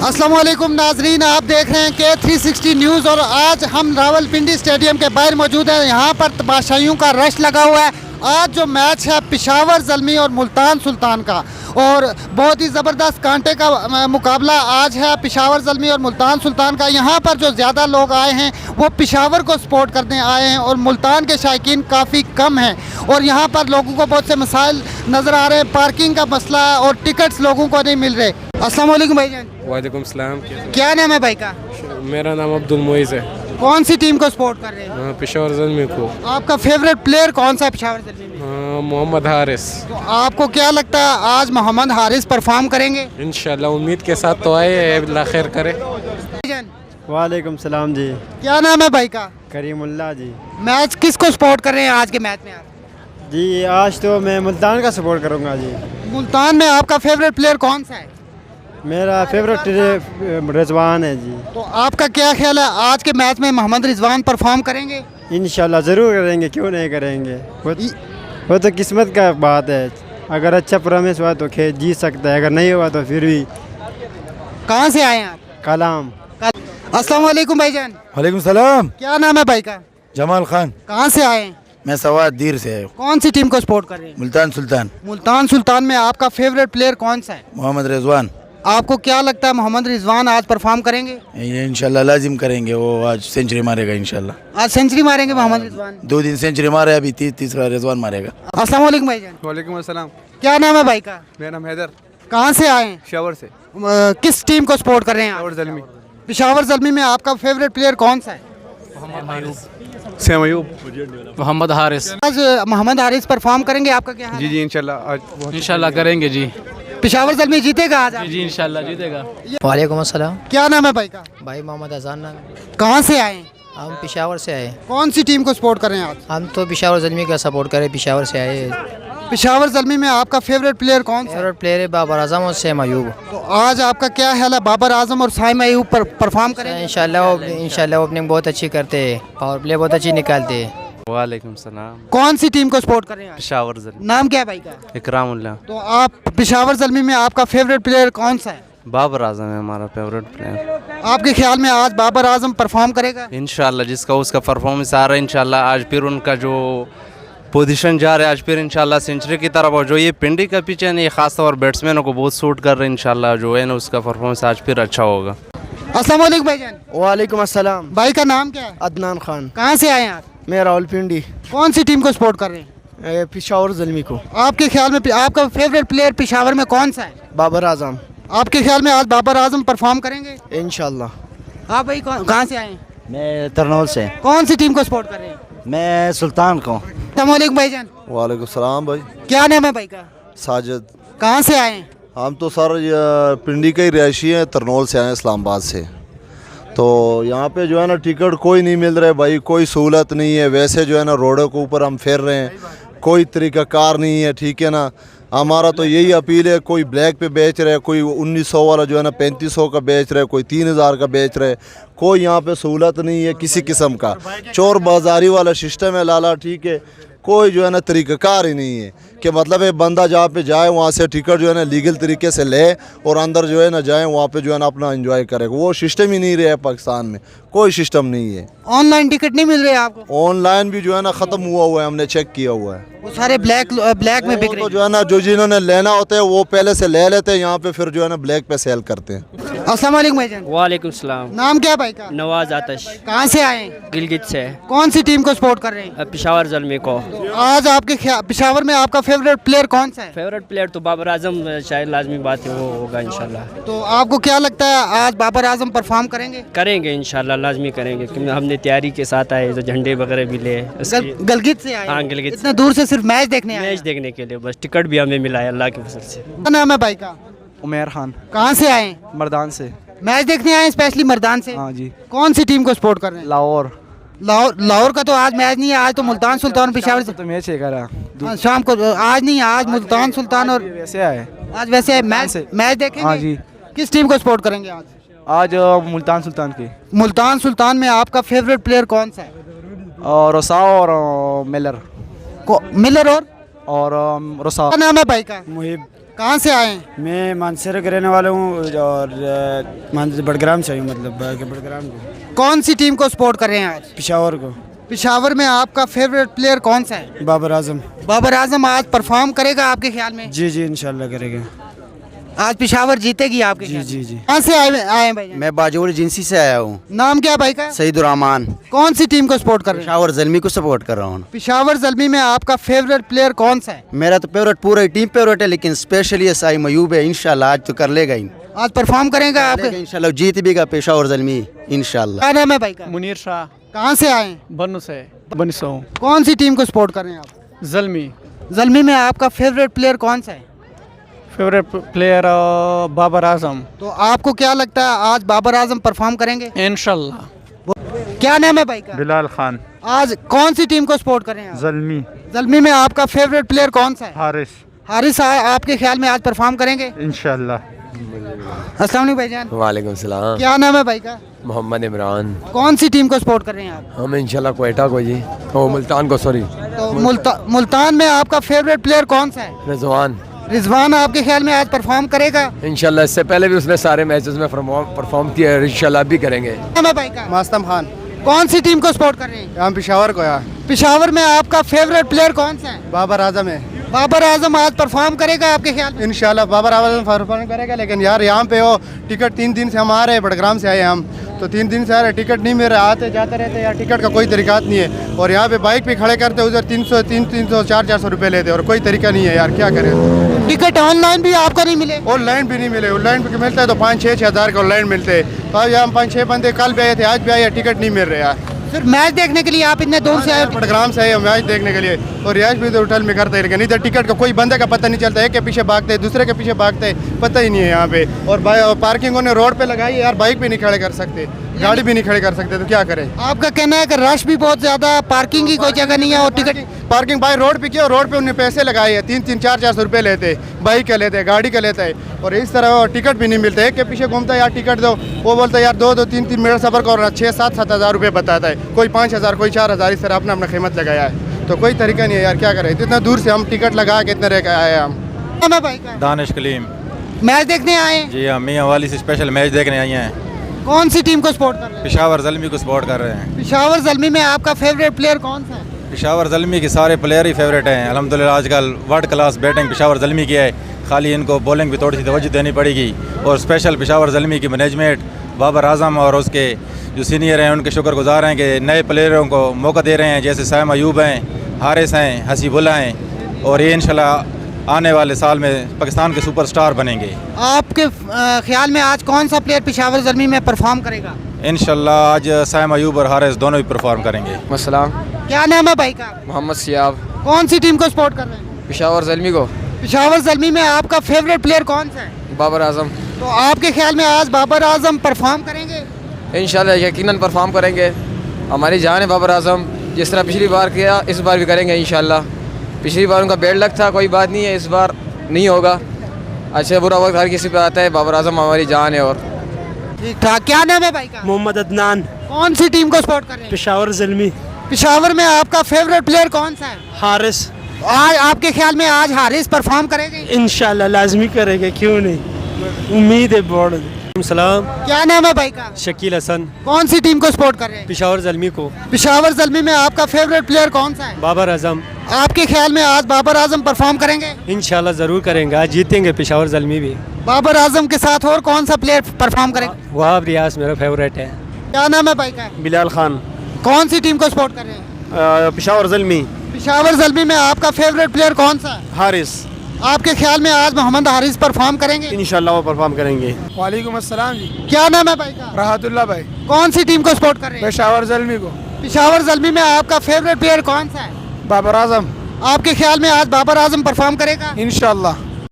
अस्सलाम वालेकुम नाजरीन, आप देख रहे हैं K360 न्यूज़ और आज हम रावलपिंडी स्टेडियम के बाहर मौजूद हैं। यहाँ पर तमाशाइयों का रश लगा हुआ है। आज जो मैच है पेशावर ज़ल्मी और मुल्तान सुल्तान का, और बहुत ही ज़बरदस्त कांटे का मुकाबला आज है पेशावर ज़ल्मी और मुल्तान सुल्तान का। यहाँ पर जो ज़्यादा लोग आए हैं वो पेशावर को सपोर्ट करने आए हैं और मुल्तान के शायकीन काफ़ी कम हैं। और यहाँ पर लोगों को बहुत से मसाइल नज़र आ रहे हैं, पार्किंग का मसला है और टिकट्स लोगों को नहीं मिल रहे। अस्सलाम वालेकुम भाईजान। वालेकुम सलाम। क्या नाम है भाई का? मेरा नाम अब्दुल मोइज़ है। कौन सी टीम को सपोर्ट कर रहे हैं? पेशावर ज़ल्मी को। आपका फेवरेट प्लेयर कौन सा है पेशावर ज़ल्मी में? मोहम्मद हारिस। तो आपको क्या लगता है आज मोहम्मद हारिस परफॉर्म करेंगे? इंशाल्लाह उम्मीद के साथ तो आए, अल्लाह खैर करे। वालेकुम सलाम जी। क्या नाम है भाई का? करीमुल्लाह जी। मैच किसको सपोर्ट कर रहे हैं आज के मैच में? आप जी आज तो मैं मुल्तान का सपोर्ट करूँगा जी। मुल्तान में आपका फेवरेट प्लेयर कौन सा है? मेरा फेवरेट रिजवान है जी। तो आपका क्या ख्याल है आज के मैच में मोहम्मद रिजवान परफॉर्म करेंगे? इंशाल्लाह ज़रूर करेंगे, क्यों नहीं करेंगे। वो तो किस्मत का बात है। अगर अच्छा परफॉर्मेंस हुआ तो खेल जीत सकता है, अगर नहीं हुआ तो फिर भी। कहाँ से आए हैं आप? कलाम। अस्सलाम वालेकुम भाईजान। वालेकुम सलाम। क्या नाम है भाई का? जमाल खान। कहाँ से आए हैं? मैं सवाद दीर से आया हूँ। कौन सी टीम को सपोर्ट कर रहे हैं? मुल्तान सुल्तान। मुल्तान सुल्तान में आपका फेवरेट प्लेयर कौन सा है? मोहम्मद रिजवान। आपको क्या लगता है मोहम्मद रिजवान आज परफॉर्म करेंगे? ये इंशाल्लाह लाजिम करेंगे, वो आज सेंचुरी मारेगा इंशाल्लाह। आज सेंचुरी मारेंगे मोहम्मद रिजवान? 2 दिन सेंचुरी मारे, अभी तीसरा रिजवान मारेगा। अस्सलाम वालेकुम भाईजान। वालेकुम अस्सलाम। क्या नाम है भाई का? मेरा नाम हैदर। कहाँ से आए हैं? पेशावर से। किस टीम को सपोर्ट कर रहे हैं आप? पेशावर ज़ल्मी। पेशावर ज़ल्मी में आपका फेवरेट प्लेयर कौन सा है? सैम अयूब। मोहम्मद हारिस। आज मोहम्मद हारिस परफॉर्म करेंगे, आपका क्या हाल है? जी इंशाल्लाह आज इंशाल्लाह करेंगे जी। पेशावर ज़ल्मी जीतेगा आज? जी इंशाल्लाह जीतेगा। वालेकुम अस्सलाम। क्या नाम है भाई का? भाई मोहम्मद अजान नाम है। कहाँ से आए हैं? हम पेशावर से आए। कौन सी टीम को सपोर्ट कर रहे हैं आज? हम तो पेशावर ज़ल्मी का सपोर्ट करें, पेशावर से आए। पेशावर ज़ल्मी में आपका फेवरेट प्लेयर कौन सा है? फेवरेट प्लेयर है बाबर आजम और सैम अयूब। तो आज आपका क्या ख्याल है बाबर आजम और साइम अयूब पर परफॉर्म करेंगे? इंशाल्लाह ओपनिंग बहुत अच्छी करते हैं, पावर प्ले बहुत अच्छी निकालते हैं। वालेकुम सलाम। कौन सी टीम को सपोर्ट कर रहे हैं आज? पेशावर ज़ल्मी। नाम क्या है भाई का? इकरामुल्लाह। तो आप पेशावर ज़ल्मी में आपका फेवरेट प्लेयर कौन सा है? बाबर आजम है हमारा फेवरेट प्लेयर। आपके ख्याल में आज बाबर आजम परफॉर्म करेगा? इंशाल्लाह जिसका उसका परफॉर्मेंस आ रहा है इंशाल्लाह आज फिर उनका जो पोजीशन जा रहा है आज फिर इंशाल्लाह सेंचुरी की तरफ। और जो ये पिंडी का पिच है ना, ये खास तौर बैट्समैनों को बहुत सूट कर रहे हैं। इंशाल्लाह जो है ना उसका परफॉर्मेंस आज फिर अच्छा होगा। अस्सलाम वालेकुम भाईजान। वालेकुम अस्सलाम। भाई का नाम क्या है? अदनान खान। कहाँ से आए हैं आप? मैं रावलपिंडी। कौन सी टीम को सपोर्ट कर रहे हैं? पेशावर ज़ल्मी को। आपके ख्याल में आपका फेवरेट प्लेयर पेशावर में कौन सा है? बाबर आजम। आपके ख्याल में आज बाबर आजम परफॉर्म करेंगे? इंशाल्लाह। आप भाई कहाँ से आए हैं? मैं तरनौल से। कौन सी टीम को सपोर्ट कर रहे हैं? मैं सुल्तान को। अस्सलाम वालेकुम भाईजान। वालेकुम सलाम भाई। क्या नाम है भाई का? साजिद। कहाँ से आए हैं? हम तो सर पिंडी के ही रिहायशी हैं, तरनौल से आए हैं, इस्लामाबाद से। तो यहाँ पे जो है ना टिकट कोई नहीं मिल रहा है भाई, कोई सहूलत नहीं है। वैसे जो है ना रोडों के ऊपर हम फिर रहे हैं, कोई तरीक़ाकार नहीं है, ठीक है ना। हमारा तो यही अपील है, कोई ब्लैक पे बेच रहा है, कोई 1900 वाला जो है ना 3500 का बेच रहा है, कोई 3000 का बेच रहा है। कोई यहाँ पे सहूलत नहीं है किसी किस्म का। चोर बाजारी वाला सिस्टम है लाला, ठीक है। कोई जो है ना तरीक़ाकार ही नहीं है कि मतलब है बंदा जहाँ पे जाए वहाँ से टिकट जो है ना लीगल तरीके से ले और अंदर जो है ना जाए, वहाँ पे जो है ना अपना एंजॉय करेगा। वो सिस्टम ही नहीं रहा है पाकिस्तान में, कोई सिस्टम नहीं है। ऑनलाइन टिकट नहीं मिल रहे आपको? ऑनलाइन भी जो है ना ख़त्म हुआ है, हमने चेक किया हुआ है। वो सारे ब्लैक में बिक रहे तो जो है ना जो जिन्होंने लेना होता है वो पहले से ले लेते हैं, यहाँ पे फिर जो है ना ब्लैक पे सेल करते हैं। अस्सलाम वालेकुम भाईजान। वालेकुम सलाम। नाम क्या है भाई का? नवाज आतिश। कहाँ से आए हैं? गिलगित से। कौन सी टीम को सपोर्ट कर रहे हैं? पेशावर ज़ल्मी को। आज आपके पेशावर में आपका फेवरेट प्लेयर कौन सा है? फेवरेट प्लेयर तो बाबर आजम शायद लाजमी बात है, वो होगा इंशाल्लाह। तो आपको क्या लगता है आज बाबर आजम परफॉर्म करेंगे? करेंगे इंशाल्लाह, लाजमी करेंगे क्योंकि हमने तैयारी के साथ आए, तो झंडे वगैरह भी ले। गलगित से आए? हाँ गिलगित। इतना दूर से सिर्फ मैच देखने आए? मैच देखने के लिए बस, टिकट भी हमें मिला है अल्लाह की फजल से। क्या नाम है भाई का? उमेर खान। कहाँ से आए हैं? मर्दान से। मैच देखने आए स्पेशली मर्दान से? हाँ जी। कौन सी टीम को सपोर्ट कर रहे हैं? लाहौर। लाहौर का तो आज मैच नहीं है, आज तो मुल्तान सुल्तान पेशावर से तो मैच है करा शाम को। आज नहीं, आज मुल्तान सुल्तान और वैसे आए। आज वैसे मैच देखेंगे? हाँ जी। किस टीम को सपोर्ट करेंगे आज? आज मुल्तान सुल्तान की। मुल्तान सुल्तान में आपका फेवरेट प्लेयर कौन सा है? और रसा और मिलर। मिलर और रोसा। क्या नाम है भाई का? मुहिब। कहाँ से आए हैं? मैं मानसर का रहने वाला हूँ और बड़ग्राम से हूँ, मतलब बड़ग्राम को, कौन सी टीम को सपोर्ट कर रहे हैं आज? पिशावर को। पिशावर में आपका फेवरेट प्लेयर कौन सा है? बाबर आजम। बाबर आजम आज परफॉर्म करेगा आपके ख्याल में? जी जी इंशाल्लाह करेगा। आज पिशावर जीतेगी आपके जी ख्याल जी में? जी। कहाँ से आए हैं भाई? मैं बाजोल एजेंसी से आया हूँ। नाम क्या है भाई का? सईदुर्रहमान। कौन सी टीम को सपोर्ट कर रहे हैं? पिशावर ज़ल्मी को सपोर्ट कर रहा हूँ। पिशावर ज़ल्मी में आपका फेवरेट प्लेयर कौन सा है? मेरा तो फेवरेट पूरा टीम फेवरेट है, लेकिन स्पेशली साई मयूब है। इंशाल्लाह आज तो कर लेगा ही, आज परफॉर्म करेगा आपके? इंशाल्लाह जीत भी का पिशावर ज़ल्मी इंशाल्लाह। क्या नाम है भाई का? मुनीर शाह। कहाँ से आए हैं? बनु से बनिसो। कौन सी टीम को सपोर्ट कर रहे हैं आप? ज़ल्मी। ज़ल्मी में आपका फेवरेट प्लेयर कौन सा है? Favourite player Babar Azam. तो आपको क्या लगता है आज बाबर आजम परफॉर्म करेंगे? इंशाल्लाह। क्या नाम है भाई का? बिलाल खान। आज कौन सी टीम को सपोर्ट कर रहे हैं आप? ज़ल्मी। ज़ल्मी में आपका फेवरेट प्लेयर कौन सा है? हारिस। हारिस आपके ख्याल में आज परफॉर्म करेंगे? इंशाल्लाह। अस्सलाम वालेकुम भाईजान। वालेकुम सलाम। क्या नाम है भाई का? मोहम्मद इमरान। कौन सी टीम को सपोर्ट कर रहे हैं आप? हम इंशाल्लाह क्वेटा को जी, ओ मुल्तान को, सॉरी तो मुल्तान में आपका फेवरेट प्लेयर कौन सा है? रिजवान। रिजवान आपके ख्याल में आज परफॉर्म करेगा? इंशाल्लाह, इससे पहले भी उसने सारे मैचेस में परफॉर्म किया है, इंशाल्लाह भी करेंगे। नाम है भाई का? मास्तम खान। कौन सी टीम को सपोर्ट कर रहे हैं? हम पिशावर को यार। पिशावर में आपका फेवरेट प्लेयर कौन सा है? बाबर आजम है। बाबर आजम आज परफॉर्म करेगा आपके ख्याल में? इंशाल्लाह बाबर आजम परफॉर्म करेगा, लेकिन यार यहाँ पे वो टिकट 3 दिन से हम आ रहे हैं, बड़ग्राम से आए हम, तो 3 दिन से आ रहे, टिकट नहीं मिल रहा, आते जाते रहते यार, टिकट का कोई तरीका नहीं है। और यहाँ पे बाइक पे खड़े करते उधर 300 400 रुपये लेते और कोई तरीका नहीं है यार, क्या करें। टिकट ऑनलाइन भी आपको नहीं मिले? ऑनलाइन भी नहीं मिले, ऑनलाइन भी मिलता है तो 5-6 हज़ार का ऑनलाइन मिलते हैं। तो आज हम 5-6 बंदे कल भी आए थे, आज भी आए, टिकट नहीं मिल रहे यार। सिर्फ मैच देखने के लिए आप इतने दूर से आए? बड़ग्राम से आए मैच देखने के लिए, और रियाज भी तो होटल में करते हैं, लेकिन इधर टिकट का कोई बंदे का पता नहीं चलता, एक के पीछे भागते दूसरे के पीछे भागते, पता ही नहीं है यहाँ पे। और पार्किंग उन्होंने रोड पे लगाई है यार, बाइक भी नहीं खड़े कर सकते, गाड़ी भी नहीं खड़े कर सकते, तो क्या करें। आपका कहना है कि रश भी बहुत ज्यादा, पार्किंग की कोई जगह नहीं है और टिकट पार्किंग बाई रोड पे किया, रोड पे उन्हें पैसे लगाए हैं, 300 400 रुपये लेते, बाइक का लेते, गाड़ी का लेता है, और इस तरह टिकट भी नहीं मिलता। एक के पीछे घूमता है यार, टिकट दो, वो बोलता है यार 2-2 3-3 मिनट सफर का 6-7 हज़ार रुपये बताता है, कोई 5,000 कोई 4,000, इस तरह अपना अपना कीमत लगाया है, तो कोई तरीका नहीं है यार, क्या करें। इतना दूर से हम टिकट लगा के इतने रह के आए हम। भाई का दानिश कलीम। मैच देखने आए हैं? जी हाँ, मियाँ वाली से स्पेशल मैच देखने आई हैं। कौन सी टीम को सपोर्ट कर रहे हैं? पिशावर ज़ल्मी को सपोर्ट कर रहे हैं। पिशावर ज़ल्मी में आपका फेवरेट प्लेयर कौन सा है? पिशावर ज़ल्मी के सारे प्लेयर ही फेवरेट हैं अल्हम्दुलिल्लाह। आजकल world class batting Peshawar Zalmi की है, खाली इनको बॉलिंग भी थोड़ी सी तवज्जो देनी पड़ेगी। और स्पेशल पिशावर ज़ल्मी की मैनेजमेंट, बाबर आजम और उसके जो सीनियर हैं उनके शुक्रगुजार हैं कि नए प्लेयरों को मौका दे रहे हैं, जैसे साइम अयूब हैं, हारिस हैं, हसीबुल्ला हैं, और ये इंशाल्लाह आने वाले साल में पाकिस्तान के सुपरस्टार बनेंगे। आपके ख्याल में आज कौन सा प्लेयर पिशावर ज़ल्मी में परफॉर्म करेगा? इंशाल्लाह आज साइम अयूब और हारिस दोनों ही परफॉर्म करेंगे। मसलाम। क्या नाम है भाई का? मोहम्मद सियाब। कौन सी टीम को सपोर्ट कर रहे हैं? पिशावर ज़ल्मी को। पिशावर ज़ल्मी में आपका फेवरेट प्लेयर कौन सा है? बाबर आजम। तो आपके ख्याल में आज बाबर आजम परफॉर्म करेंगे? इंशाल्लाह यकीनन परफॉर्म करेंगे, हमारी जान है बाबर आजम, जिस तरह पिछली बार किया इस बार भी करेंगे इंशाल्लाह। पिछली बार उनका बैड लक था, कोई बात नहीं है, इस बार नहीं होगा। अच्छा बुरा वक्त हर किसी पे आता है, बाबर आजम हमारी जान है। और ठीक ठाक। क्या नाम है भाई का? मोहम्मद अदनान। कौन सी टीम को सपोर्ट कर रहे हैं? पिशावर ज़ल्मी। पिशावर में आपका फेवरेट प्लेयर कौन सा है? हारिस। आज आपके ख्याल में आज हारिस परफॉर्म करेंगे? इंशाल्लाह लाजमी करेंगे, क्यों नहीं, उम्मीद है बहुत। सलाम। क्या नाम है भाई का? शकील हसन। कौन सी टीम को सपोर्ट कर रहे हैं? पिशावर ज़ल्मी को। पिशावर ज़ल्मी में आपका फेवरेट प्लेयर कौन सा है? बाबर आजम। आपके ख्याल में आज बाबर आजम परफॉर्म करेंगे? इंशाल्लाह ज़रूर करेंगे, आज जीतेंगे पिशावर ज़ल्मी भी। बाबर आजम के साथ और कौन सा प्लेयर परफॉर्म करेगा? वहाब रियाज मेरा फेवरेट है। क्या नाम है भाई का? बिलाल खान। कौन सी टीम को सपोर्ट कर रहे हैं? पिशावर ज़ल्मी। पिशावर ज़ल्मी में आपका फेवरेट प्लेयर कौन सा है? हारिस। आपके ख्याल में आज मोहम्मद हारिस परफॉर्म करेंगे? इंशाल्लाह वो परफॉर्म करेंगे। वालेकुम अस्सलाम जी। क्या नाम है भाई का? राहतुल्लाह भाई। कौन सी टीम को सपोर्ट कर रहे हैं? पेशावर ज़ल्मी को। पिशावर ज़ल्मी में आपका फेवरेट प्लेयर कौन सा है? बाबर आजम। आपके ख्याल में आज बाबर आजम परफॉर्म करेगा? इंशाल्लाह।